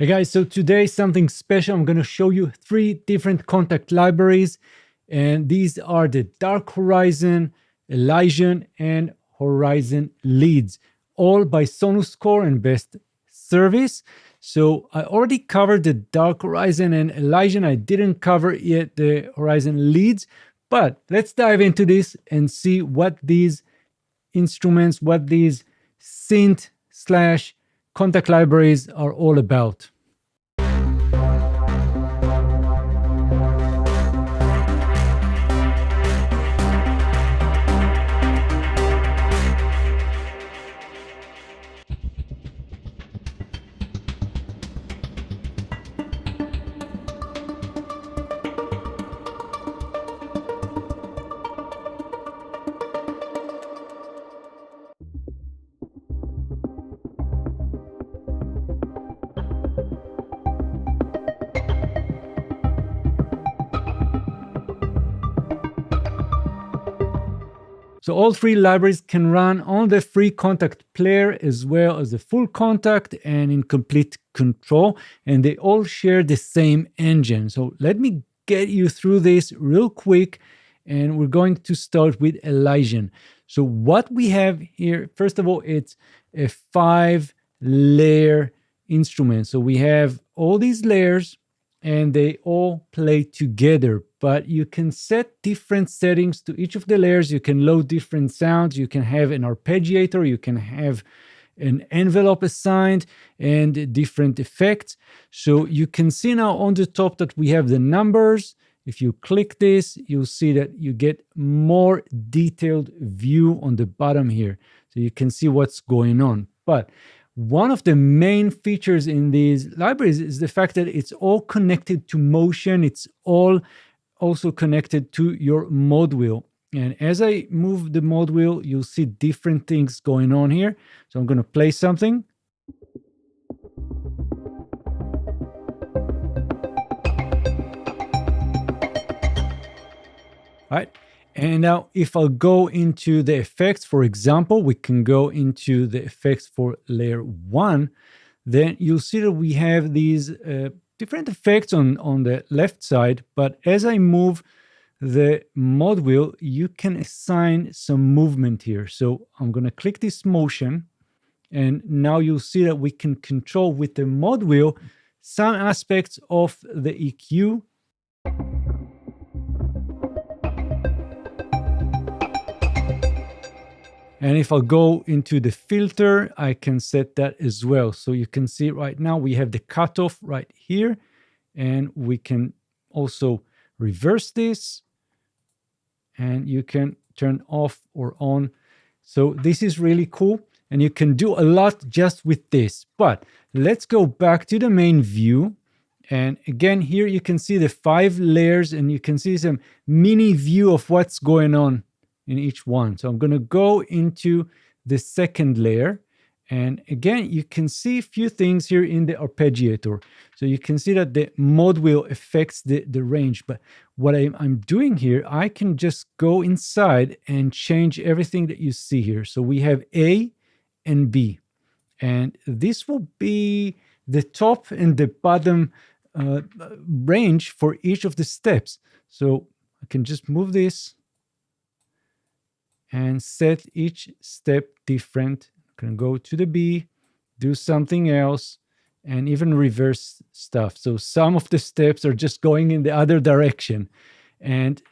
Hey guys, so today something special. I'm going to show you 3 different Kontakt libraries, and these are the Dark Horizon, Elysion, and Horizon Leads, all by Sonuscore and Best Service. So I already covered the Dark Horizon and Elysion. I didn't cover yet the Horizon Leads, but let's dive into this and see what these instruments, what these synth slash Kontakt libraries are all about. So all 3 libraries can run on the free Kontakt player as well as the full Kontakt and in complete control, and they all share the same engine. So let me get you through this real quick, and we're going to start with Elysion. So what we have here, first of all, it's a 5-layer instrument. So we have all these layers and they all play together, but you can set different settings to each of the layers. You can load different sounds. You can have an arpeggiator. You can have an envelope assigned and different effects. So you can see now on the top that we have the numbers. If you click this, you'll see that you get more detailed view on the bottom here. So you can see what's going on. But one of the main features in these libraries is the fact that it's all connected to motion. It's all also connected to your mod wheel. And as I move the mod wheel, you'll see different things going on here. So I'm going to play something. All right. And now if I'll go into the effects, for example, we can go into the effects for layer 1, then you'll see that we have these different effects on the left side. But as I move the mod wheel, you can assign some movement here. So I'm going to click this motion, and now you'll see that we can control with the mod wheel some aspects of the EQ. And if I'll go into the filter, I can set that as well. So you can see right now we have the cutoff right here, and we can also reverse this, and you can turn off or on. So this is really cool, and you can do a lot just with this. But let's go back to the main view. And again, here you can see the 5 layers, and you can see some mini view of what's going on in each one. So I'm going to go into the second layer, and again you can see a few things here in the arpeggiator. So you can see that the mod wheel affects the range, but what I'm doing here, I can just go inside and change everything that you see here. So we have A and B, and this will be the top and the bottom range for each of the steps. So I can just move this and set each step different. I can go to the B, do something else, and even reverse stuff. So some of the steps are just going in the other direction. And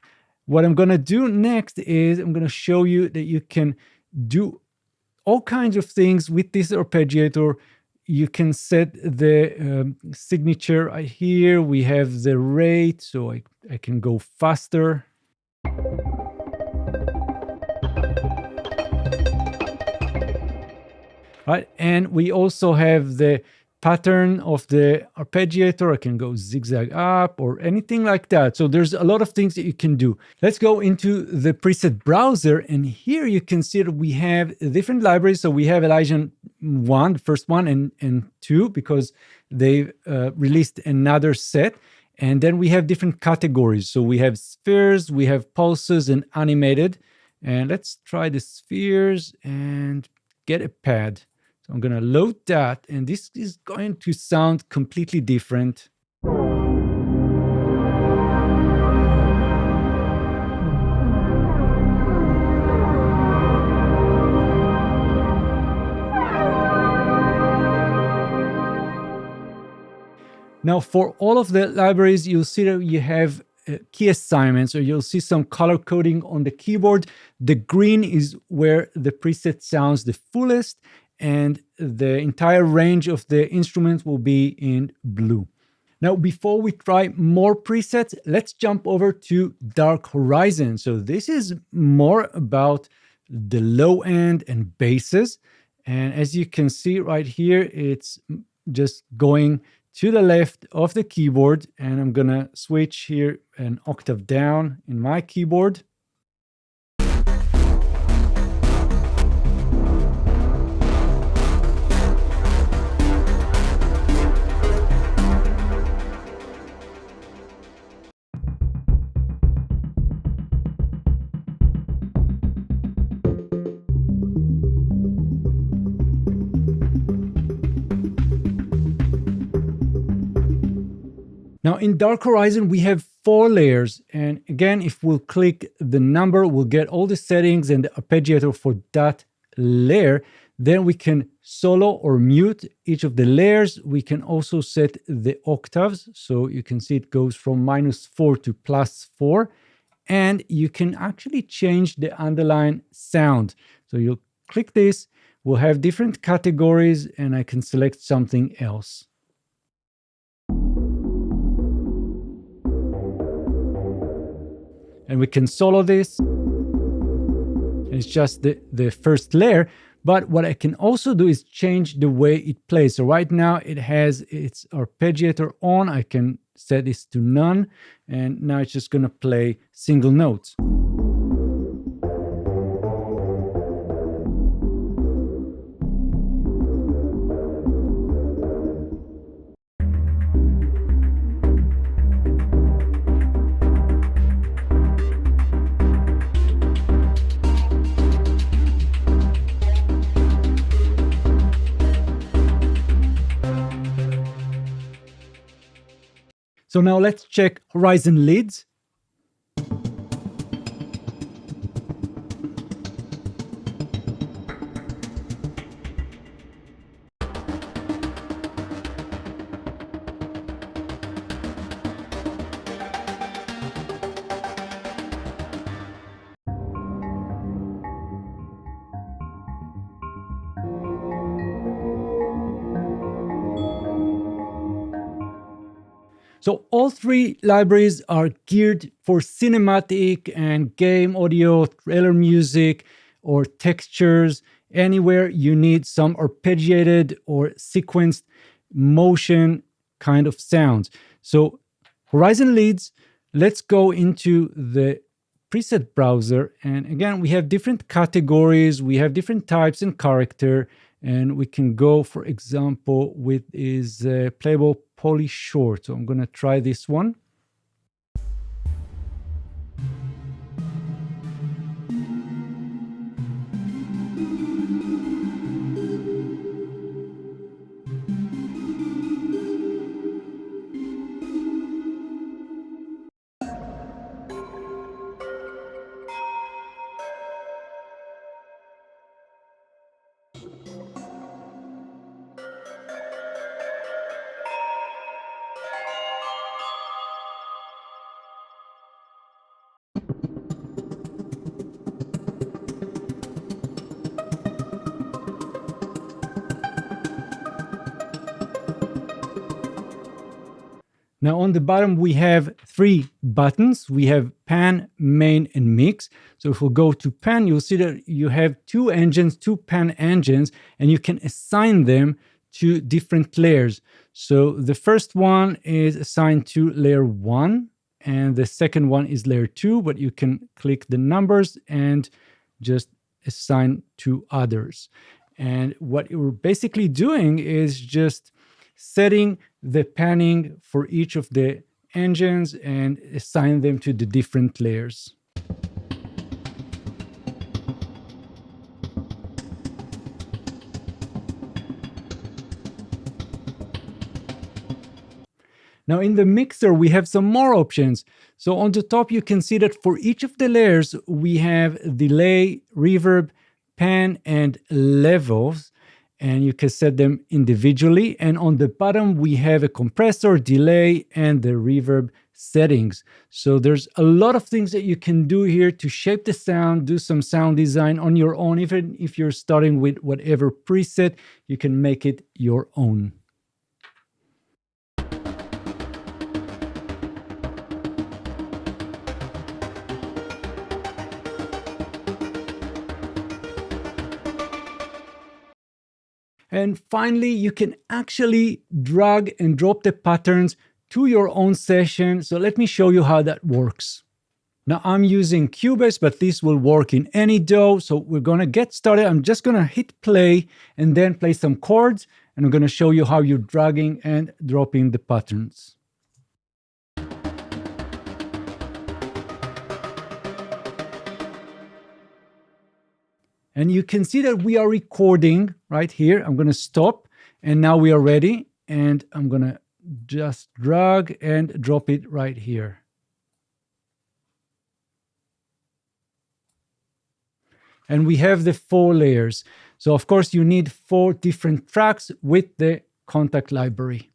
what I'm going to do next is I'm going to show you that you can do all kinds of things with this arpeggiator. You can set the signature right here. We have the rate, so I can go faster. Right, and we also have the pattern of the arpeggiator. I can go zigzag up or anything like that. So there's a lot of things that you can do. Let's go into the preset browser, and here you can see that we have different libraries. So we have Elysion 1, the first one, and 2, because they released another set. And then we have different categories. So we have spheres, we have pulses, and animated. And let's try the spheres and get a pad. So I'm going to load that, and this is going to sound completely different. Now, for all of the libraries, you'll see that you have key assignments, or you'll see some color coding on the keyboard. The green is where the preset sounds the fullest, and the entire range of the instrument will be in blue. Now, before we try more presets, let's jump over to Dark Horizon. So this is more about the low end and basses. And as you can see right here, it's just going to the left of the keyboard, and I'm gonna switch here an octave down in my keyboard. Now in Dark Horizon, we have 4 layers. And again, if we'll click the number, we'll get all the settings and the arpeggiator for that layer. Then we can solo or mute each of the layers. We can also set the octaves. So you can see it goes from -4 to +4. And you can actually change the underlying sound. So you'll click this, we'll have different categories, and I can select something else. And we can solo this. It's just the first layer. But what I can also do is change the way it plays. So right now it has its arpeggiator on. I can set this to none. And now it's just going to play single notes. So now let's check Horizon leads. So all 3 libraries are geared for cinematic and game audio, trailer music, or textures. Anywhere you need some arpeggiated or sequenced motion kind of sounds. So Horizon leads, let's go into the preset browser. And again, we have different categories, we have different types and character. And we can go, for example, with is playable poly short. So I'm going to try this one. Now on the bottom, we have 3 buttons. We have pan, main, and mix. So if we go to pan, you'll see that you have 2 engines, 2 pan engines, and you can assign them to different layers. So the first one is assigned to layer 1, and the second one is layer 2, but you can click the numbers and just assign to others. And what you're basically doing is just setting the panning for each of the engines and assign them to the different layers. Now in the mixer, we have some more options. So on the top, you can see that for each of the layers, we have delay, reverb, pan, and levels, and you can set them individually. And on the bottom, we have a compressor, delay, and the reverb settings. So there's a lot of things that you can do here to shape the sound, do some sound design on your own. Even if you're starting with whatever preset, you can make it your own. And finally, you can actually drag and drop the patterns to your own session. So let me show you how that works. Now I'm using Cubase, but this will work in any DAW. So we're gonna get started. I'm just gonna hit play and then play some chords. And I'm gonna show you how you're dragging and dropping the patterns. And you can see that we are recording right here. I'm gonna stop and now we are ready. And I'm gonna just drag and drop it right here. And we have the 4 layers. So of course you need 4 different tracks with the Kontakt library.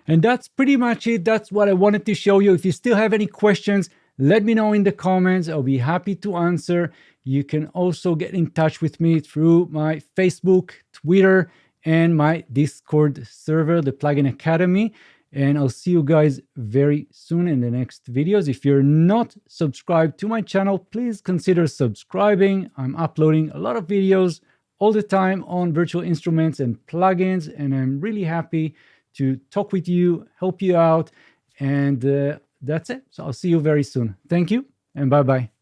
And that's pretty much it. That's what I wanted to show you. If you still have any questions, let me know in the comments. I'll be happy to answer. You can also get in touch with me through my Facebook, Twitter, and my Discord server, the Plugin Academy. And I'll see you guys very soon in the next videos. If you're not subscribed to my channel, please consider subscribing. I'm uploading a lot of videos all the time on virtual instruments and plugins, and I'm really happy to talk with you, help you out, and that's it. So I'll see you very soon. Thank you, and bye-bye.